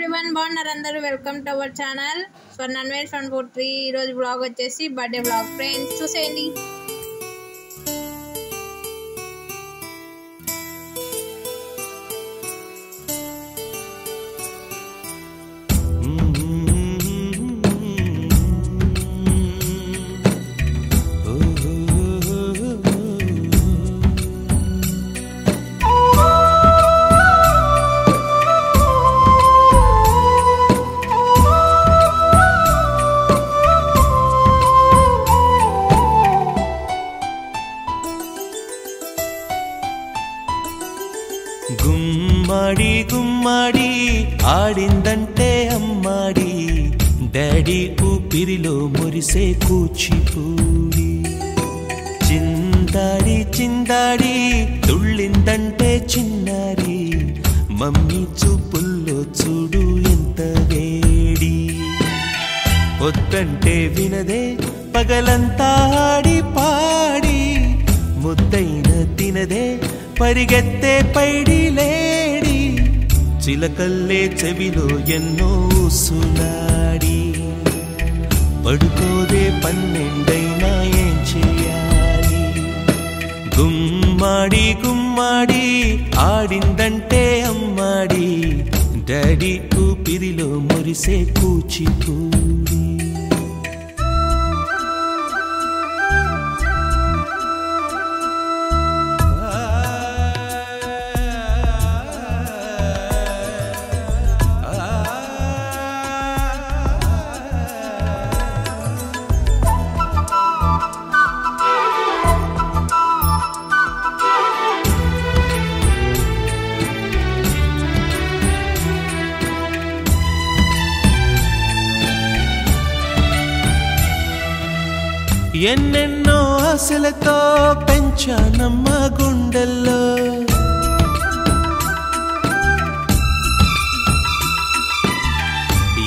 Everyone బాగున్నారు అందరూ welcome to our channel స్వర్ణన్వేష్ 143 ఈ రోజు బ్లాగ్ వచ్చేసి బర్త్డే బ్లాగ్ ఫ్రెండ్స్ చూసేయండి. గుమ్మడి గుమ్మడి ఆడిందంటే అమ్మాడి డాడీ ఊపిరిలో మురిసే కూచిపూడి చిందాడి చిందాడి తుళ్ళిందంటే చిన్నారి మమ్మీ చూపుల్లో చూడు ఎంత వేడి వద్దంటే వినదే పగలంతా ఆడి పాడి ముద్దైన తినదే పరిగెత్తే పైడి లేడి చిలకల్లే చెవిలో ఎన్నో సులాడి పడుకోదే పన్నెండైనా ఏం చేయాలి గుమ్మాడి గుమ్మాడి ఆడిందంటే అమ్మాడి డాడీ ఊపిరిలో మురిసే కూచిపూడి ఎన్నెన్నో ఆశలతో పెంచానమ్మ గుండెల్లో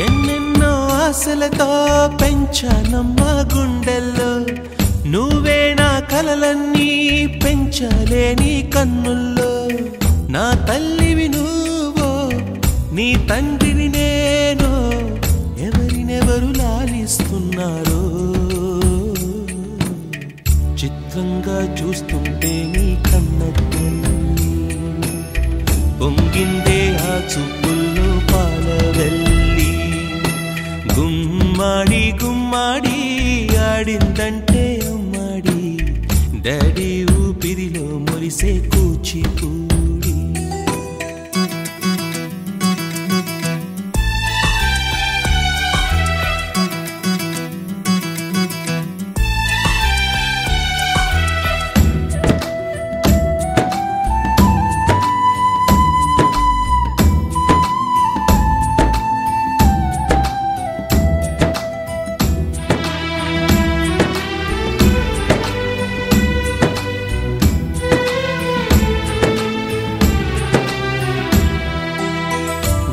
ఎన్నెన్నో ఆశలతో పెంచానమ్మ గుండెల్లో నువ్వే నా కలలన్నీ పెంచాలే నీ కన్నుల్లో నా తల్లివి నువ్వో నీ తండ్రిని నేను ఎవరినెవరు లాలిస్తున్నారో చిత్రంగా చూస్తుంటే నీ కన్నట్టు పొంగిందే ఆ చూపుల్లో పాలవెల్లి గుమ్మాడి గుమ్మాడి ఆడిందంటే అమ్మాడి డాడీ ఊపిరిలో మురిసే కూచిపూడి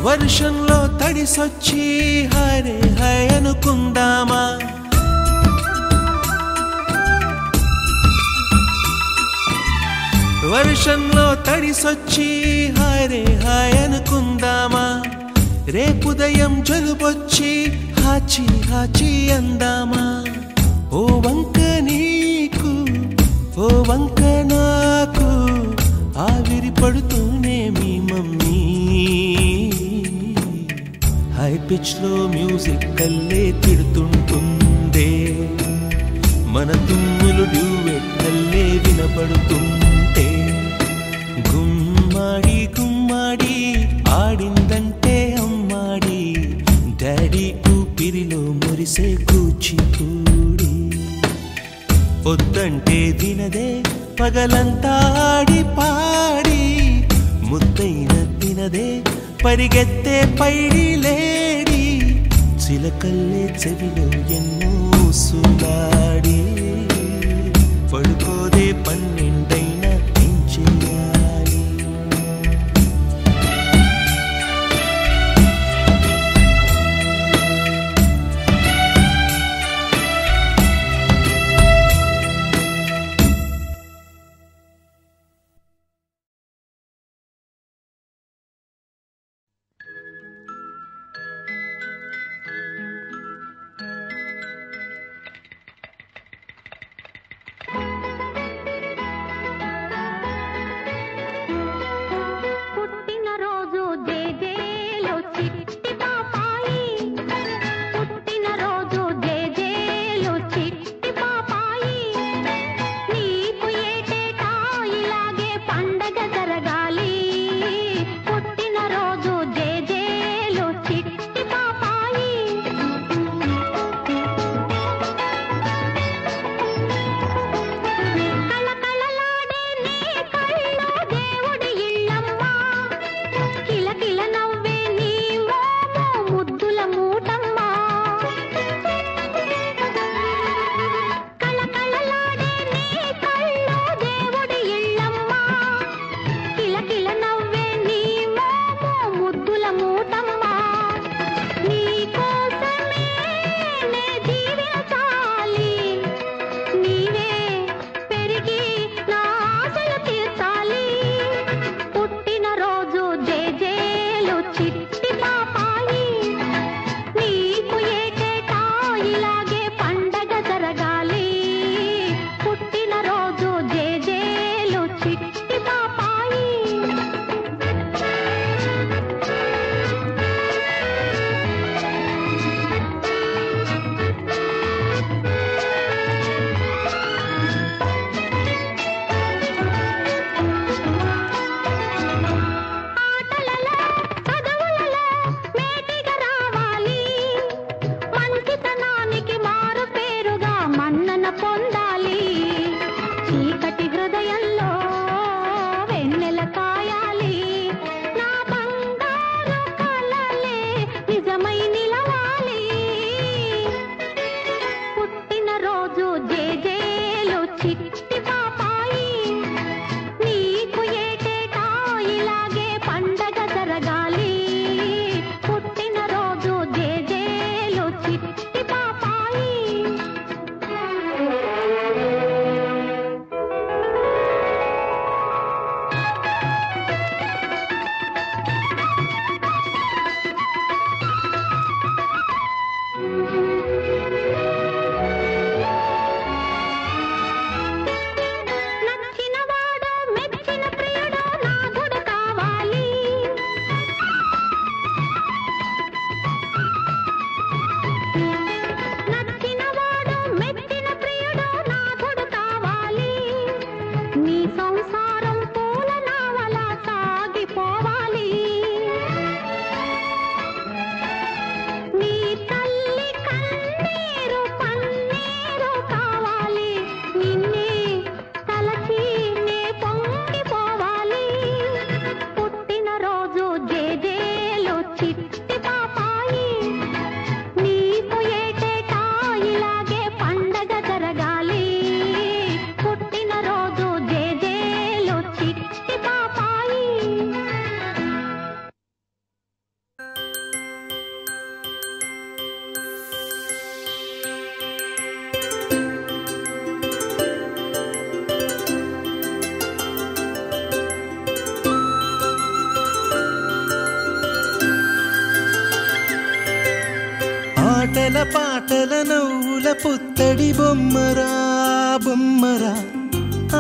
వర్షంలో తడిసొచ్చి హరే హై అనుకుందామా వర్షంలో తడిసొచ్చి హరే హై అనుకుందామా రేపుదయం జలుబొచ్చి హాచి హాచి అందామా ఓ వంక నీకు ఓ వంక నాకు ఆవిరి పడుతూనే మీ మమ్మీ హై పిచ్ లో మ్యూజిక్ కల్లే తిడుతుంటుందే మన తుమ్ములు డ్యూయెట్ కల్లే వినపడుతుంటే గుమ్మాడి గుమ్మాడి ఆడిందంటే అమ్మాడి డాడీ ఊపిరిలో మురిసే కూచిపూడి వద్దంటే వినదే పగలంతా ఆడి పాడి ముద్దైన తినదే పరిగెత్తే పైడి లేడి చిలకల్లే చెవిలో ఎన్నో సులాడి పడుకోదే పన్నెండైనా ఏం చేయాలి ఆటల పాటల నవ్వుల పుత్తడి బొమ్మరా బొమ్మరా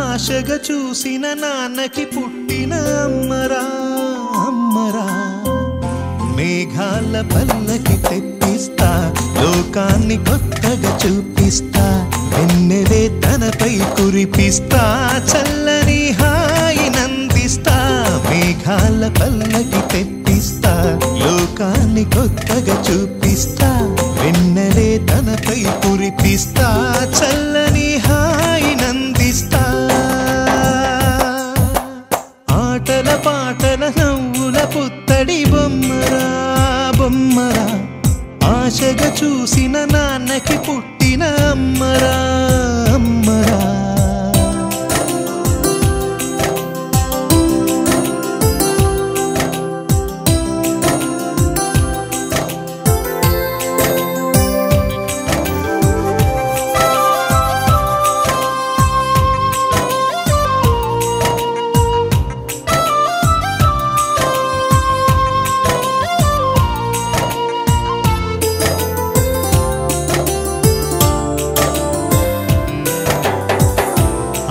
ఆశగా చూసిన నాన్నకి పుట్టిన అమ్మరా అమ్మరా మేఘాల పల్లకి తెప్పిస్తా లోకాన్ని కొత్తగా చూపిస్తా వెన్నెలే తనపై కురిపిస్తా చల్లని హాయినందిస్తా మేఘాల పల్లకి తెప్పిస్తా లోకాన్ని కొత్తగా చూపిస్తా వెన్నెలే తనపై కురిపిస్తా చల్లని హాయినందిస్తా ఆటల పాటల నవ్వుల పుత్తడి బొమ్మరా బొమ్మరా ఆశగా చూసిన నాన్నకి పుట్టిన అమ్మరా అమ్మరా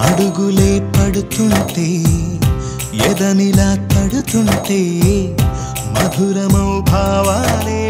అడుగులే పడుతుంటే ఎదనిలా తడుతుంటే మధురమౌ భావాలే